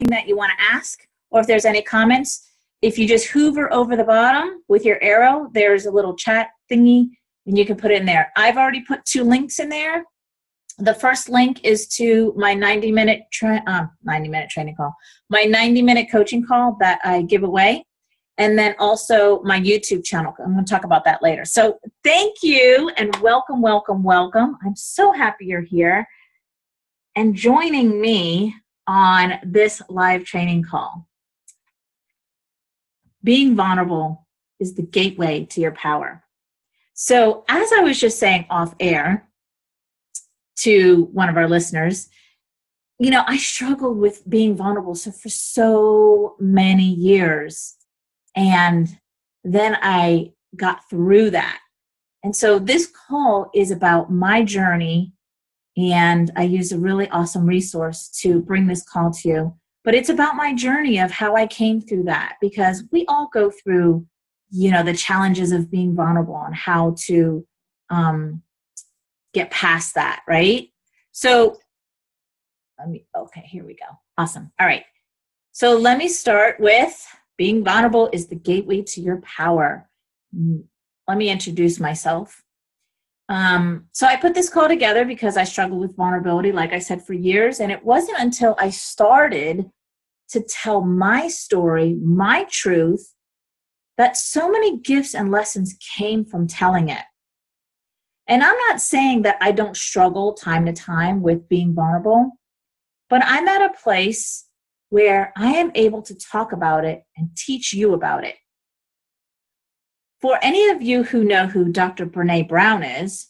that you want to ask, or if there's any comments, if you just hover over the bottom with your arrow, there's a little chat thingy, and you can put it in there. I've already put 2 links in there. The first link is to my 90-minute training call, my 90-minute coaching call that I give away, and then also my YouTube channel. I'm going to talk about that later. So thank you, and welcome, welcome, welcome. I'm so happy you're here and joining me on this live training call. Being vulnerable is the gateway to your power. So as I was just saying off air to one of our listeners, you know, I struggled with being vulnerable for so many years. And then I got through that. And so this call is about my journey, and I use a really awesome resource to bring this call to you. But it's about my journey of how I came through that, because we all go through, you know, the challenges of being vulnerable and how to get past that, right? So okay, here we go. Awesome. All right. So let me start with being vulnerable is the gateway to your power. Let me introduce myself. So I put this call together because I struggled with vulnerability, like I said, for years. And it wasn't until I started to tell my story, my truth, that so many gifts and lessons came from telling it. And I'm not saying that I don't struggle time to time with being vulnerable, but I'm at a place where I am able to talk about it and teach you about it. For any of you who know who Dr. Brené Brown is,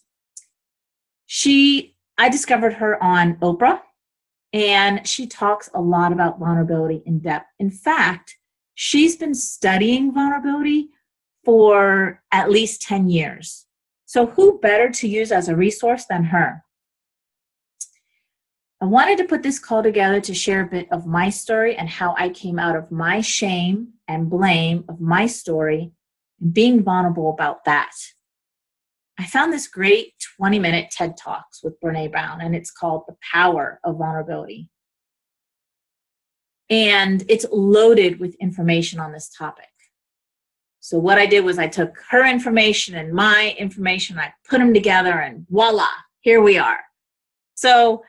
I discovered her on Oprah, and she talks a lot about vulnerability in depth. In fact, she's been studying vulnerability for at least 10 years. So who better to use as a resource than her? I wanted to put this call together to share a bit of my story and how I came out of my shame and blame of my story and being vulnerable about that. I found this great 20-minute TED Talks with Brené Brown, and it's called The Power of Vulnerability. And it's loaded with information on this topic. So what I did was I took her information and my information, I put them together, and voila, here we are. So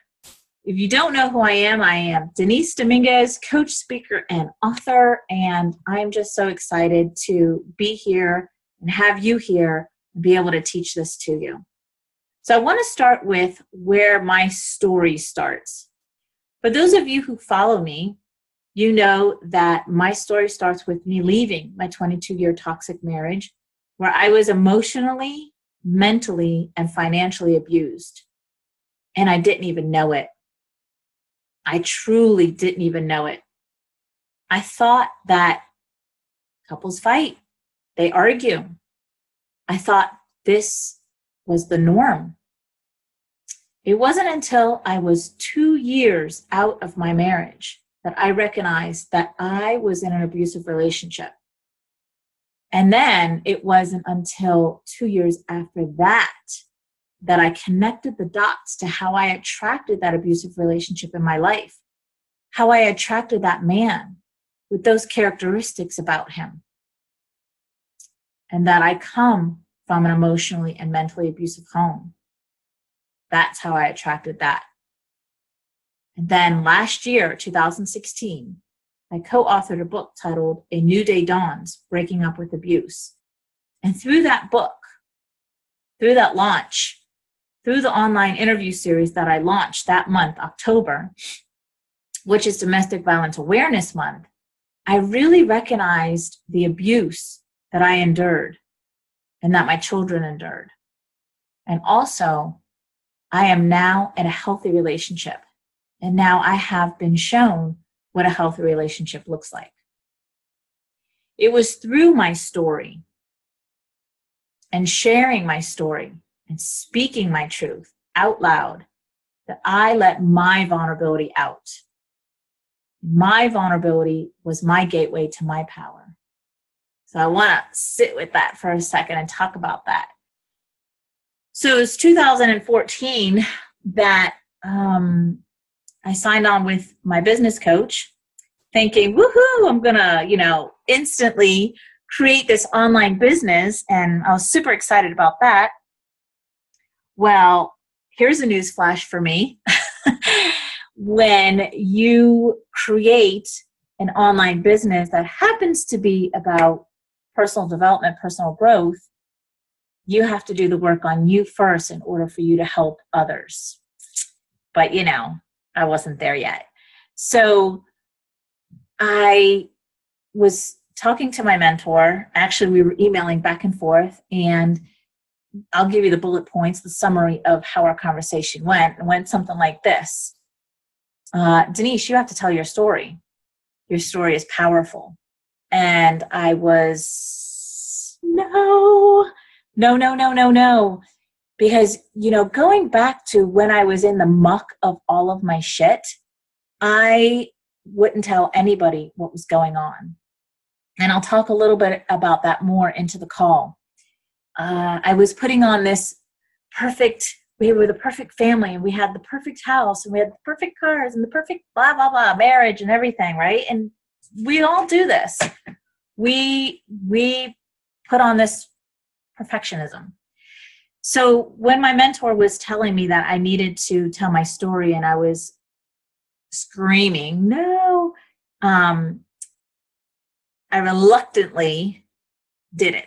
if you don't know who I am Denise Dominguez, coach, speaker, and author, and I'm just so excited to be here and have you here and be able to teach this to you. So I want to start with where my story starts. For those of you who follow me, you know that my story starts with me leaving my 22-year toxic marriage, where I was emotionally, mentally, and financially abused. And I didn't even know it. I truly didn't even know it. I thought that couples fight, they argue. I thought this was the norm. It wasn't until I was 2 years out of my marriage that I recognized that I was in an abusive relationship. And then it wasn't until 2 years after that that I connected the dots to how I attracted that abusive relationship in my life, how I attracted that man with those characteristics about him, and that I come from an emotionally and mentally abusive home. That's how I attracted that. And then last year, 2016, I co-authored a book titled A New Day Dawns, Breaking Up with Abuse. And through that book, through that launch, through the online interview series that I launched that month, October, which is Domestic Violence Awareness Month, I really recognized the abuse that I endured and that my children endured. And also, I am now in a healthy relationship. And now I have been shown what a healthy relationship looks like. It was through my story and sharing my story and speaking my truth out loud that I let my vulnerability out. My vulnerability was my gateway to my power. So I want to sit with that for a second and talk about that. So it's 2014 that I signed on with my business coach, thinking, woohoo, I'm going to, instantly create this online business. And I was super excited about that. Well, here's a news flash for me. When you create an online business that happens to be about personal development, personal growth, you have to do the work on you first in order for you to help others. But, I wasn't there yet. So I was talking to my mentor. Actually, we were emailing back and forth, and I'll give you the bullet points, the summary of how our conversation went. It went something like this. Denise, you have to tell your story. Your story is powerful. And I was, no. Because, going back to when I was in the muck of all of my shit, I wouldn't tell anybody what was going on. And I'll talk a little bit about that more into the call. I was putting on this we were the perfect family, and we had the perfect house, and we had the perfect cars, and the perfect blah, blah, blah, marriage and everything, right? And we all do this. We put on this perfectionism. So when my mentor was telling me that I needed to tell my story, and I was screaming, no, I reluctantly did it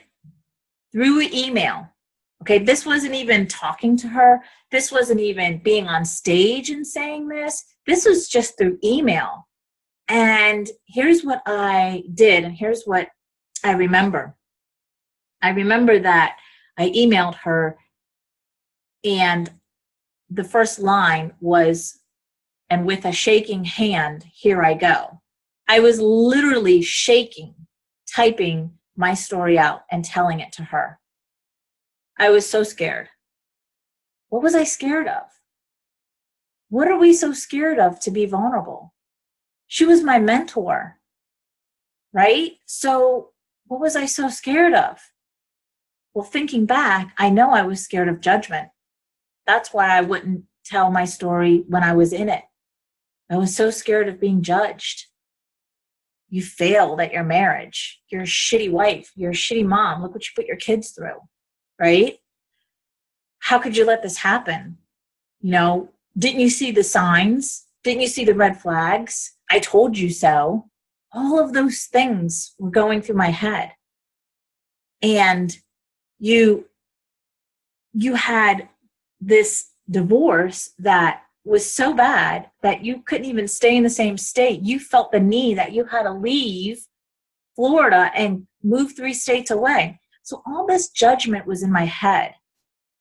through email. Okay, this wasn't even talking to her. This wasn't even being on stage and saying this. This was just through email. And here's what I did, and here's what I remember. I remember that I emailed her, and the first line was, "And with a shaking hand, here I go." I was literally shaking, typing my story out and telling it to her. I was so scared. What was I scared of? What are we so scared of to be vulnerable? She was my mentor, right? So what was I so scared of? Well, thinking back, I know I was scared of judgment. That's why I wouldn't tell my story when I was in it. I was so scared of being judged. You failed at your marriage. You're a shitty wife. You're a shitty mom. Look what you put your kids through, right? How could you let this happen? Didn't you see the signs? Didn't you see the red flags? I told you so. All of those things were going through my head. And you had this divorce that was so bad that you couldn't even stay in the same state. You felt the need that you had to leave Florida and move 3 states away. So all this judgment was in my head.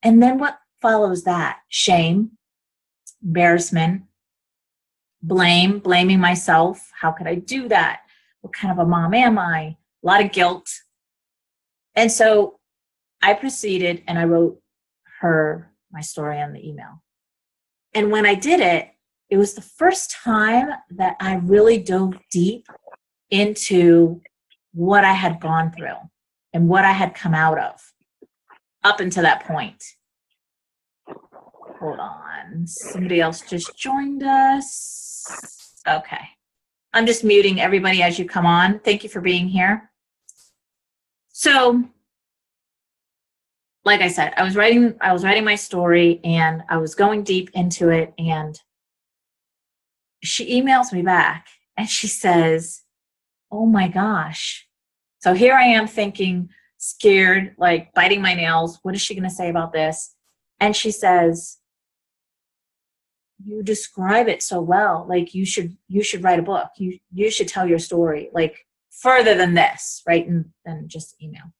And then what follows that? Shame, embarrassment, blaming myself. How could I do that? What kind of a mom am I? A lot of guilt. And so I proceeded and I wrote her my story on the email. And when I did it, it was the first time that I really dove deep into what I had gone through and what I had come out of up until that point. Hold on. Somebody else just joined us. Okay. I'm just muting everybody as you come on. Thank you for being here. So, like I said, I was writing my story, and I was going deep into it, and she emails me back and she says, "Oh my gosh." So here I am thinking, scared, like biting my nails. What is she going to say about this? And she says, "You describe it so well. Like you should write a book. You should tell your story like further than this, right? And just email."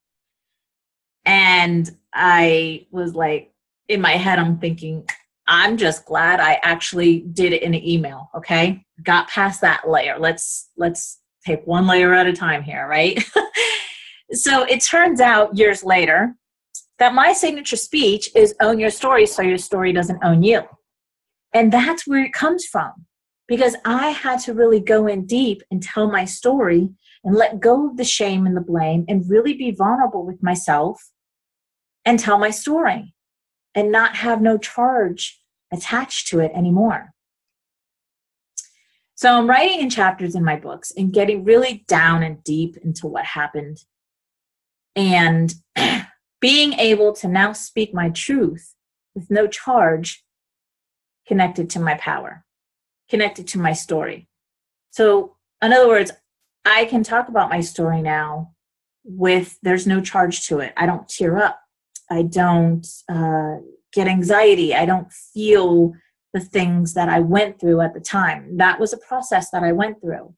And I was like, in my head, I'm thinking, I'm just glad I actually did it in an email. Okay. Got past that layer. Let's take one layer at a time here. Right. So it turns out years later that my signature speech is own your story so your story doesn't own you. And that's where it comes from, because I had to really go in deep and tell my story and let go of the shame and the blame and really be vulnerable with myself and tell my story and not have no charge attached to it anymore. So I'm writing in chapters in my books and getting really down and deep into what happened, and being able to now speak my truth with no charge, connected to my power, connected to my story. So in other words, I can talk about my story now with, there's no charge to it. I don't tear up. I don't get anxiety. I don't feel the things that I went through at the time. That was a process that I went through.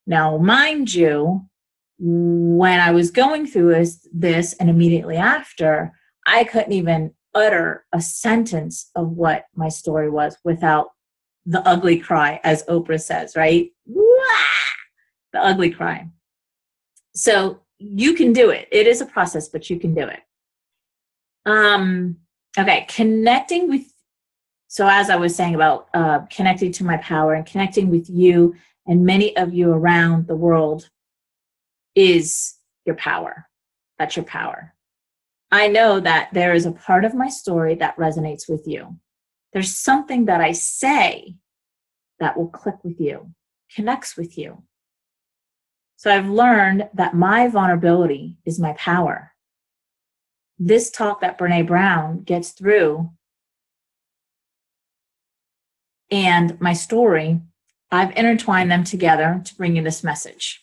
Now, mind you, when I was going through this and immediately after, I couldn't even utter a sentence of what my story was without the ugly cry, as Oprah says, right? The ugly cry. So you can do it. It is a process, but you can do it. Okay, connecting with, so as I was saying about connecting to my power and connecting with you and many of you around the world is your power. That's your power. I know that there is a part of my story that resonates with you. There's something that I say that will click with you, connects with you. So I've learned that my vulnerability is my power. This talk that Brené Brown gets through and my story, I've intertwined them together to bring you this message.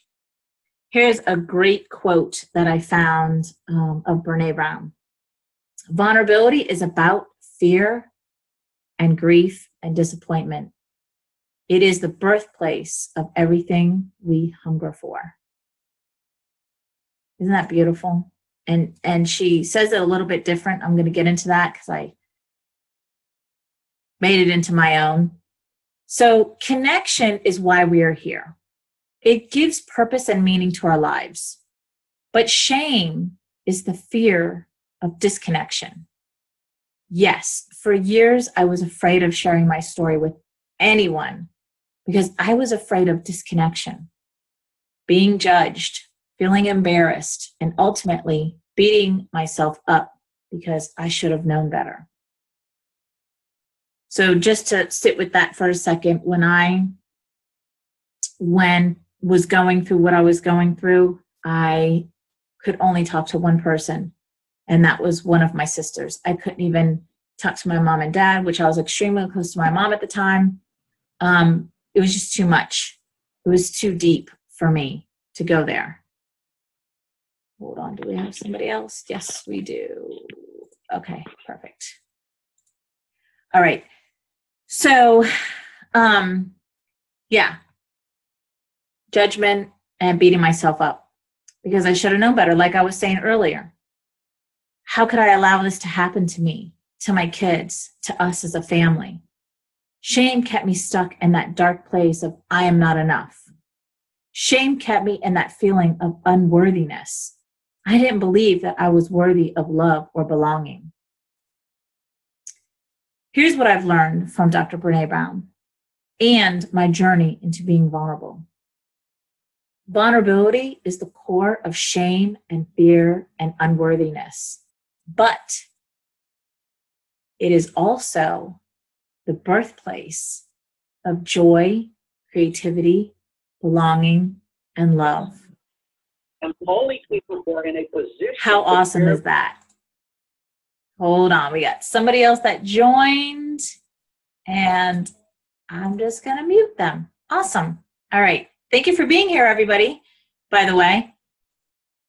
Here's a great quote that I found of Brené Brown. Vulnerability is about fear and grief and disappointment. It is the birthplace of everything we hunger for. Isn't that beautiful? And she says it a little bit different. I'm going to get into that because I made it into my own. So connection is why we are here. It gives purpose and meaning to our lives. But shame is the fear of disconnection. Yes, for years I was afraid of sharing my story with anyone because I was afraid of disconnection, being judged, feeling embarrassed, and ultimately beating myself up because I should have known better. So just to sit with that for a second, when was going through what I was going through, I could only talk to one person, and that was one of my sisters. I couldn't even talk to my mom and dad, which I was extremely close to my mom at the time. It was just too much. It was too deep for me to go there. Hold on, do we have somebody else? Yes, we do. Okay, perfect. All right. So, yeah, judgment and beating myself up because I should have known better. Like I was saying earlier, how could I allow this to happen to me, to my kids, to us as a family? Shame kept me stuck in that dark place of I am not enough. Shame kept me in that feeling of unworthiness. I didn't believe that I was worthy of love or belonging. Here's what I've learned from Dr. Brené Brown and my journey into being vulnerable. Vulnerability is the core of shame and fear and unworthiness, but it is also the birthplace of joy, creativity, belonging, and love. And only people who are in a position. How awesome is that? Hold on, we got somebody else that joined, and I'm just going to mute them. Awesome. All right. Thank you for being here, everybody, by the way.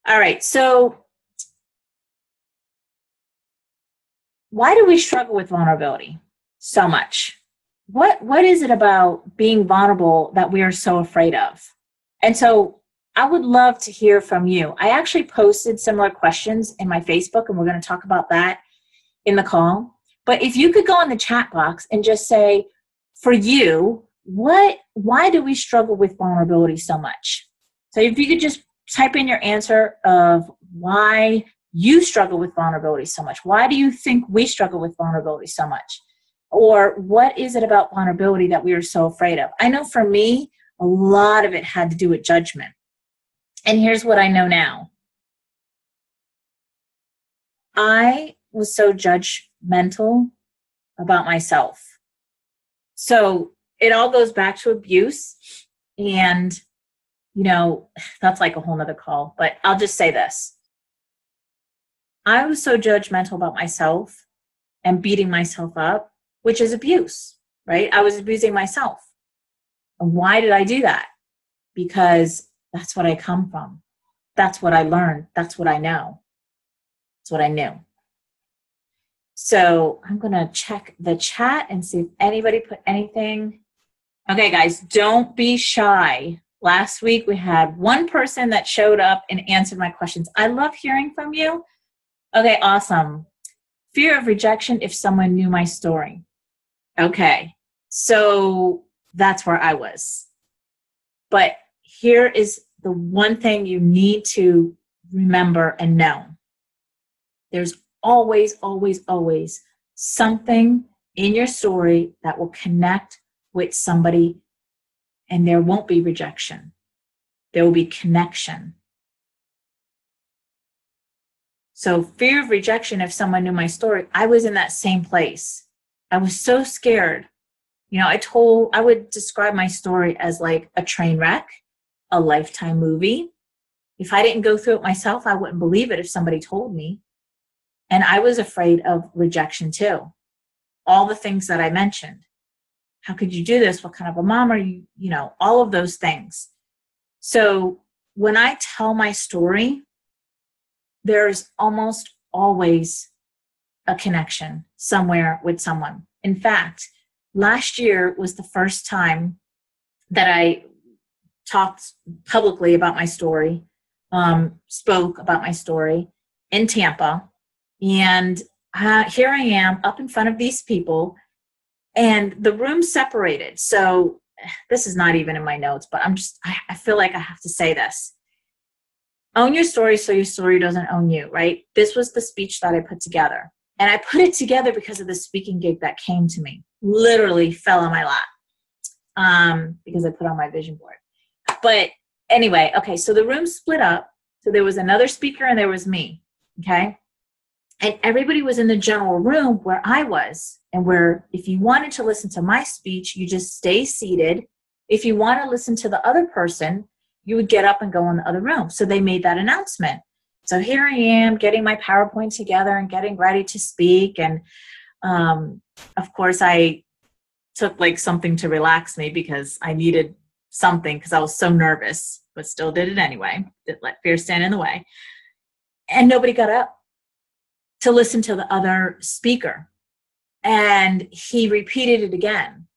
All right. So why do we struggle with vulnerability so much? What is it about being vulnerable that we are so afraid of? And so I would love to hear from you. I actually posted similar questions in my Facebook, and we're going to talk about that in the call. But if you could go in the chat box and just say, for you, why do we struggle with vulnerability so much? So if you could just type in your answer of why you struggle with vulnerability so much. Why do you think we struggle with vulnerability so much? Or what is it about vulnerability that we are so afraid of? I know for me, a lot of it had to do with judgment. And here's what I know now. I was so judgmental about myself. So it all goes back to abuse. And, you know, that's like a whole nother call, but I'll just say this. I was so judgmental about myself and beating myself up, which is abuse, right? I was abusing myself. And why did I do that? Because that's what I come from. That's what I learned. That's what I know. That's what I knew. So I'm going to check the chat and see if anybody put anything. Okay, guys, don't be shy. Last week we had one person that showed up and answered my questions. I love hearing from you. Okay, awesome. Fear of rejection if someone knew my story. Okay, so that's where I was. But here is the one thing you need to remember and know. There's always, always, always something in your story that will connect with somebody, and there won't be rejection. There will be connection. So fear of rejection if someone knew my story, I was in that same place. I was so scared. You know, I would describe my story as like a train wreck, a Lifetime movie. If I didn't go through it myself, I wouldn't believe it if somebody told me. And I was afraid of rejection too. All the things that I mentioned. How could you do this? What kind of a mom are you? You know, all of those things. So when I tell my story, there's almost always a connection somewhere with someone. In fact, last year was the first time that I talked publicly about my story, spoke about my story in Tampa. And here I am up in front of these people, and the room separated. So this is not even in my notes, but I feel like I have to say this. Own your story so your story doesn't own you, right? This was the speech that I put together. And I put it together because of the speaking gig that came to me. Literally fell on my lap because I put on my vision board. But anyway, okay, so the room split up. So there was another speaker and there was me, okay? And everybody was in the general room where I was, and where if you wanted to listen to my speech, you just stay seated. If you want to listen to the other person, you would get up and go in the other room. So they made that announcement. So here I am getting my PowerPoint together and getting ready to speak. And of course, I took like something to relax me because I needed something because I was so nervous, but still did it anyway. Didn't let fear stand in the way. And nobody got up to listen to the other speaker. And he repeated it again.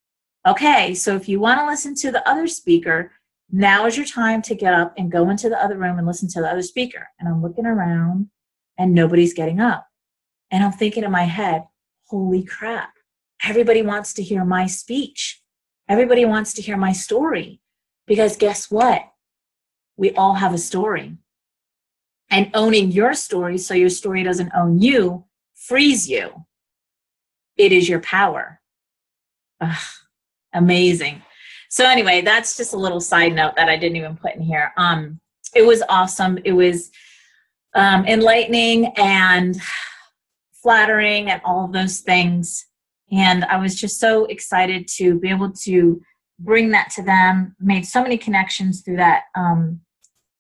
Okay, so if you want to listen to the other speaker, now is your time to get up and go into the other room and listen to the other speaker. And I'm looking around and nobody's getting up. And I'm thinking in my head, holy crap, everybody wants to hear my speech. Everybody wants to hear my story. Because guess what? We all have a story. And owning your story so your story doesn't own you frees you. It is your power. Ugh, amazing. So anyway, that's just a little side note that I didn't even put in here. It was awesome. It was enlightening and flattering and all of those things. And I was just so excited to be able to bring that to them. Made so many connections through that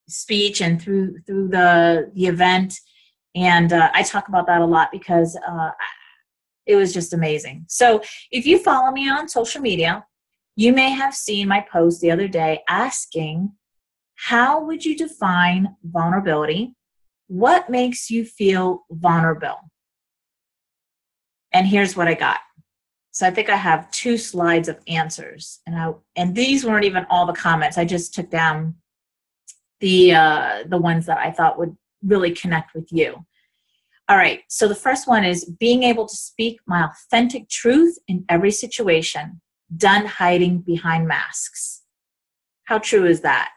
speech and through the event. And I talk about that a lot because it was just amazing. So if you follow me on social media, you may have seen my post the other day asking, how would you define vulnerability? What makes you feel vulnerable? And here's what I got. So I think I have 2 slides of answers. And these weren't even all the comments. I just took down the ones that I thought would really connect with you. All right, so the first one is being able to speak my authentic truth in every situation, done hiding behind masks. How true is that?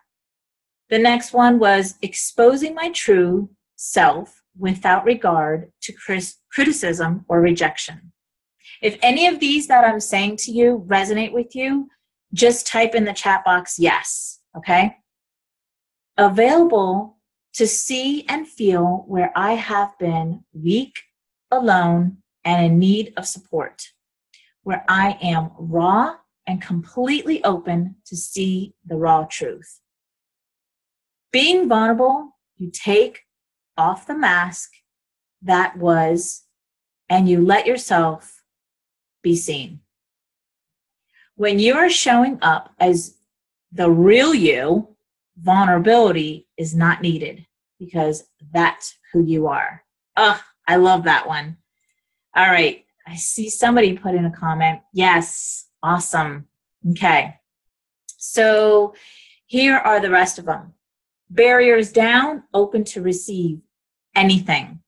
The next one was exposing my true self without regard to criticism or rejection. If any of these that I'm saying to you resonate with you, just type in the chat box yes, okay? Available to see and feel where I have been weak, alone, and in need of support, where I am raw and completely open to see the raw truth. Being vulnerable, you take off the mask that was, and you let yourself be seen. When you are showing up as the real you, vulnerability is not needed because that's who you are. Oh, I love that one. All right. I see somebody put in a comment. Yes. Awesome. Okay. So here are the rest of them. Barriers down, open to receive anything.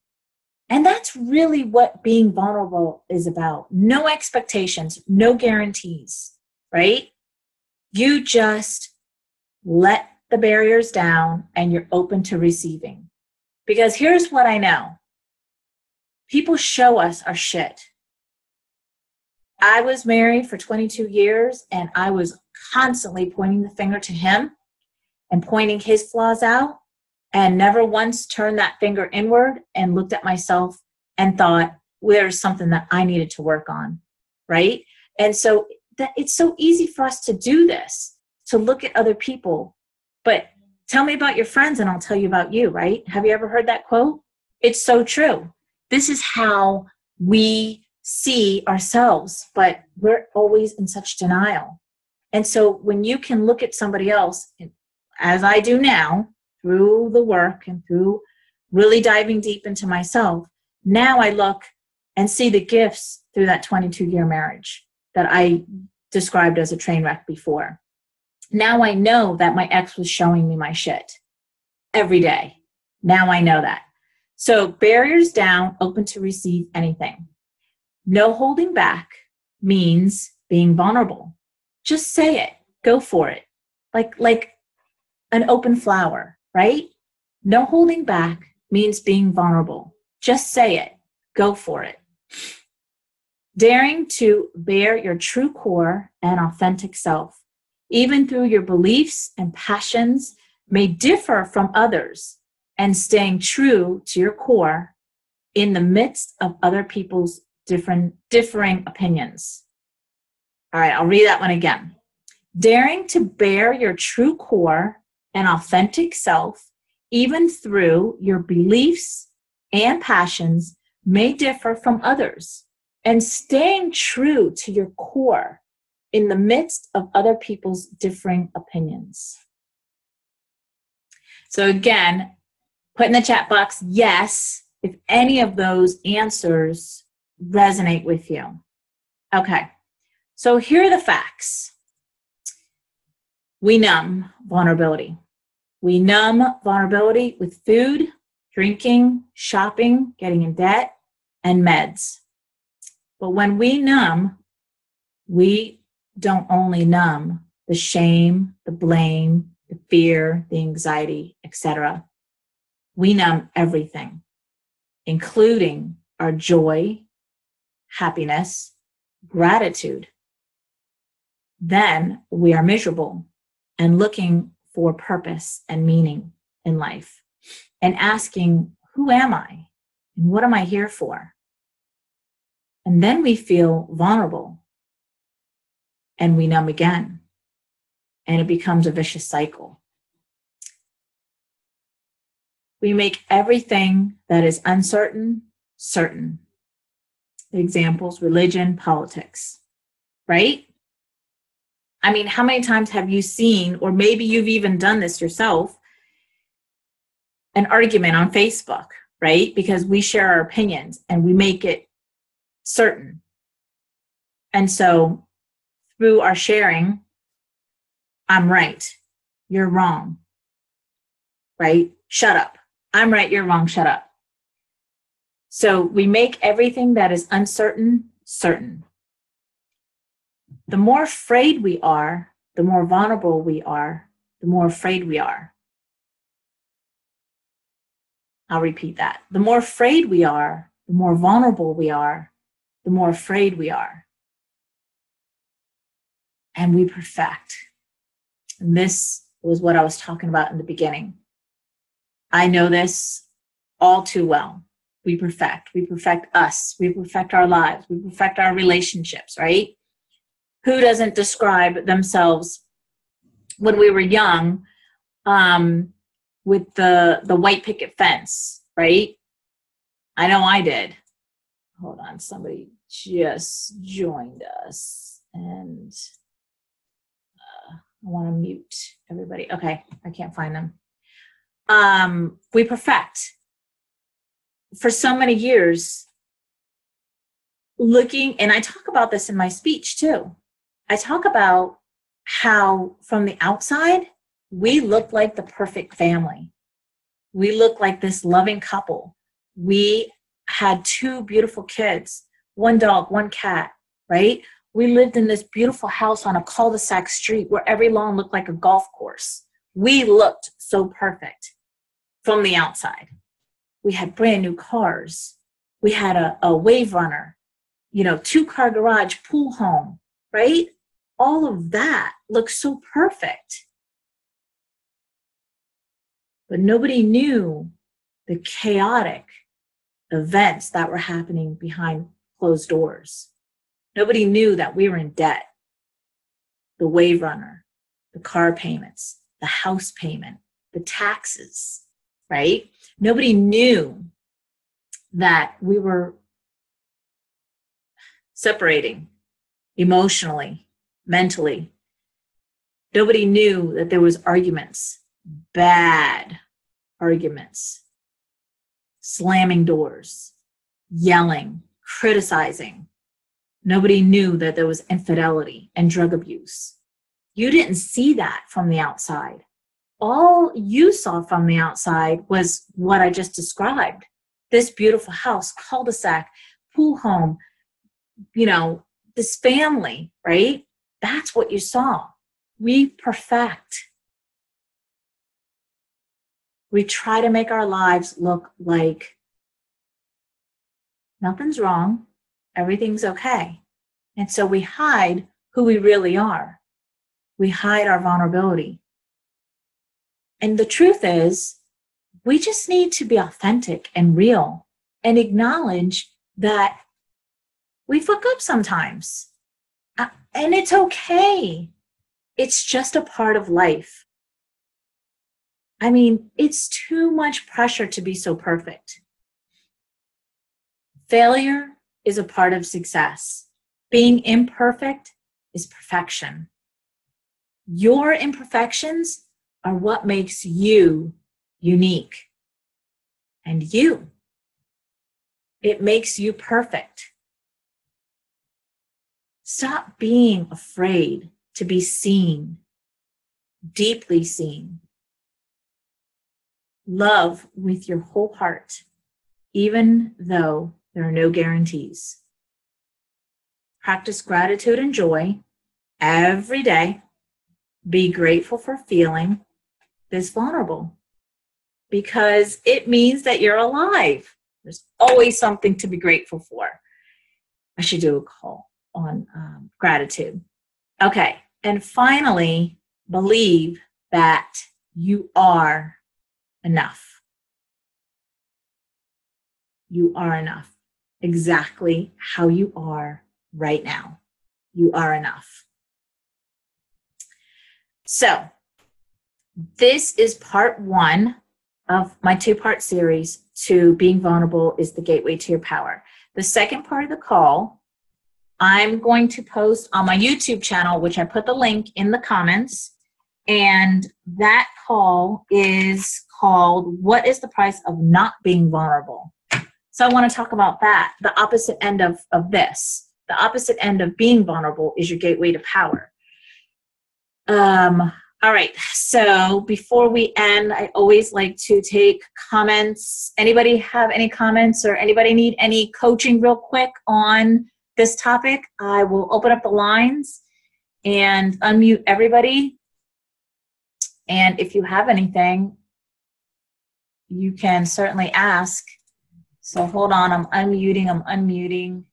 And that's really what being vulnerable is about. No expectations, no guarantees, right? You just let the barriers down and you're open to receiving. Because here's what I know. People show us our shit. I was married for 22 years and I was constantly pointing the finger to him and pointing his flaws out and never once turned that finger inward and looked at myself and thought, well, there's something that I needed to work on, right? And so that it's so easy for us to do this, to look at other people. But tell me about your friends and I'll tell you about you, right? Have you ever heard that quote? It's so true. This is how we see ourselves, but we're always in such denial. And so when you can look at somebody else, as I do now, through the work and through really diving deep into myself, now I look and see the gifts through that 22-year marriage that I described as a train wreck before. Now I know that my ex was showing me my shit every day. Now I know that. So barriers down, open to receive anything. No holding back means being vulnerable. Just say it. Go for it. Like an open flower, right? No holding back means being vulnerable. Just say it. Go for it. Daring to bear your true core and authentic self, even through your beliefs and passions, may differ from others, and staying true to your core in the midst of other people's differing opinions. All right, I'll read that one again. Daring to bear your true core and authentic self, even through your beliefs and passions, may differ from others, and staying true to your core in the midst of other people's differing opinions. So again, put in the chat box, yes, if any of those answers resonate with you. Okay, so here are the facts. We numb vulnerability. We numb vulnerability with food, drinking, shopping, getting in debt, and meds. But when we numb, we don't only numb the shame, the blame, the fear, the anxiety, etc. We numb everything, including our joy, happiness, gratitude. Then we are miserable and looking for purpose and meaning in life and asking, who am I and what am I here for? And then we feel vulnerable and we numb again, and it becomes a vicious cycle. We make everything that is uncertain certain. Examples, religion, politics, right? I mean, how many times have you seen, or maybe you've even done this yourself, an argument on Facebook, right? Because we share our opinions and we make it certain. And so through our sharing, I'm right, you're wrong, right? Shut up. I'm right, you're wrong, shut up. So we make everything that is uncertain certain. The more afraid we are, the more vulnerable we are, the more afraid we are. I'll repeat that. The more afraid we are, the more vulnerable we are, the more afraid we are. And we perfect. And this was what I was talking about in the beginning. I know this all too well. We perfect. We perfect us. We perfect our lives. We perfect our relationships, right? who doesn't describe themselves when we were young with the white picket fence, right? I know I did. Hold on, somebody just joined us, and I want to mute everybody. Okay, I can't find them. We perfect. For so many years, looking, and I talk about this in my speech too. I talk about how from the outside, we look like the perfect family. We look like this loving couple. We had 2 beautiful kids, 1 dog, 1 cat, right? We lived in this beautiful house on a cul-de-sac street where every lawn looked like a golf course. We looked so perfect from the outside. We had brand new cars. We had a wave runner, 2-car garage, pool home, right? All of that looked so perfect. But nobody knew the chaotic events that were happening behind closed doors. Nobody knew that we were in debt. The wave runner, the car payments, the house payment, the taxes, right? Nobody knew that we were separating emotionally, mentally. Nobody knew that there was arguments, bad arguments, slamming doors, yelling, criticizing. Nobody knew that there was infidelity and drug abuse. You didn't see that from the outside. All you saw from the outside was what I just described. This beautiful house, cul-de-sac, pool home, this family, right? That's what you saw. We perfect. We try to make our lives look like nothing's wrong, everything's okay. And so we hide who we really are. We hide our vulnerability. And the truth is, we just need to be authentic and real and acknowledge that we fuck up sometimes. And it's okay. It's just a part of life. I mean, it's too much pressure to be so perfect. Failure is a part of success. Being imperfect is perfection. Your imperfections are what makes you unique. And it makes you perfect. Stop being afraid to be seen, deeply seen. Love with your whole heart, even though there are no guarantees. Practice gratitude and joy every day. Be grateful for feeling this vulnerable because it means that you're alive. There's always something to be grateful for. I should do a call on gratitude. Okay. And finally, believe that you are enough. You are enough. Exactly how you are right now. You are enough. So, this is part 1 of my 2-part series to Being Vulnerable is the Gateway to Your Power. The second part of the call, I'm going to post on my YouTube channel, which I put the link in the comments. And that call is called, What is the Price of Not Being Vulnerable? So I want to talk about that, the opposite end of this. The opposite end of being vulnerable is your gateway to power. All right, so before we end, I always like to take comments. Anybody have any comments or anybody need any coaching real quick on this topic? I will open up the lines and unmute everybody. And if you have anything, you can certainly ask. So hold on, I'm unmuting, unmute,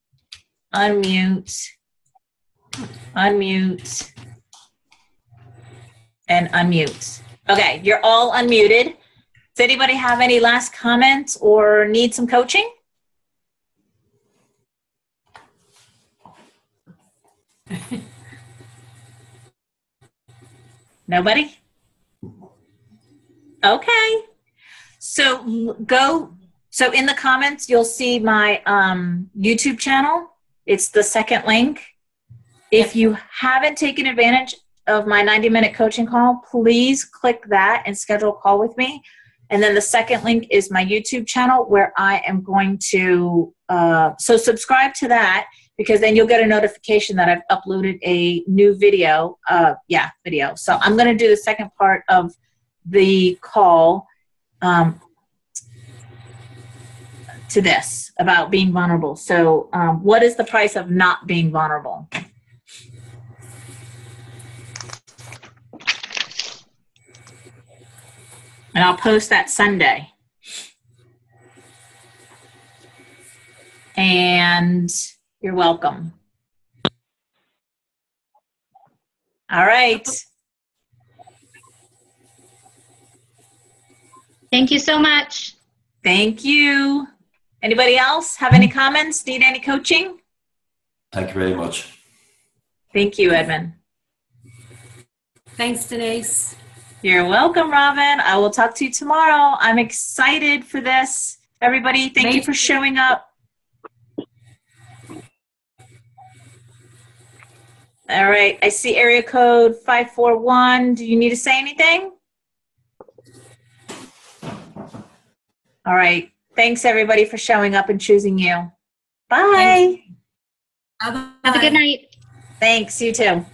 and unmute. Okay, you're all unmuted. Does anybody have any last comments or need some coaching? Nobody? Okay. So so in the comments, you'll see my YouTube channel. It's the second link. If you haven't taken advantage of my 90-minute coaching call, please click that and schedule a call with me. And then the second link is my YouTube channel where I am going to, so subscribe to that, because then you'll get a notification that I've uploaded a new video. Video. So I'm going to do the second part of the call to this about being vulnerable. So what is the price of not being vulnerable? And I'll post that Sunday. And you're welcome. All right. Thank you so much. Thank you. Anybody else have any comments? Need any coaching? Thank you very much. Thank you, Edmund. Thanks, Denise. You're welcome, Robin. I will talk to you tomorrow. I'm excited for this. Everybody, thank you for showing up. All right. I see area code 541. Do you need to say anything? All right. Thanks, everybody, for showing up and choosing you. Bye. Bye-bye. Have a good night. Thanks. You too.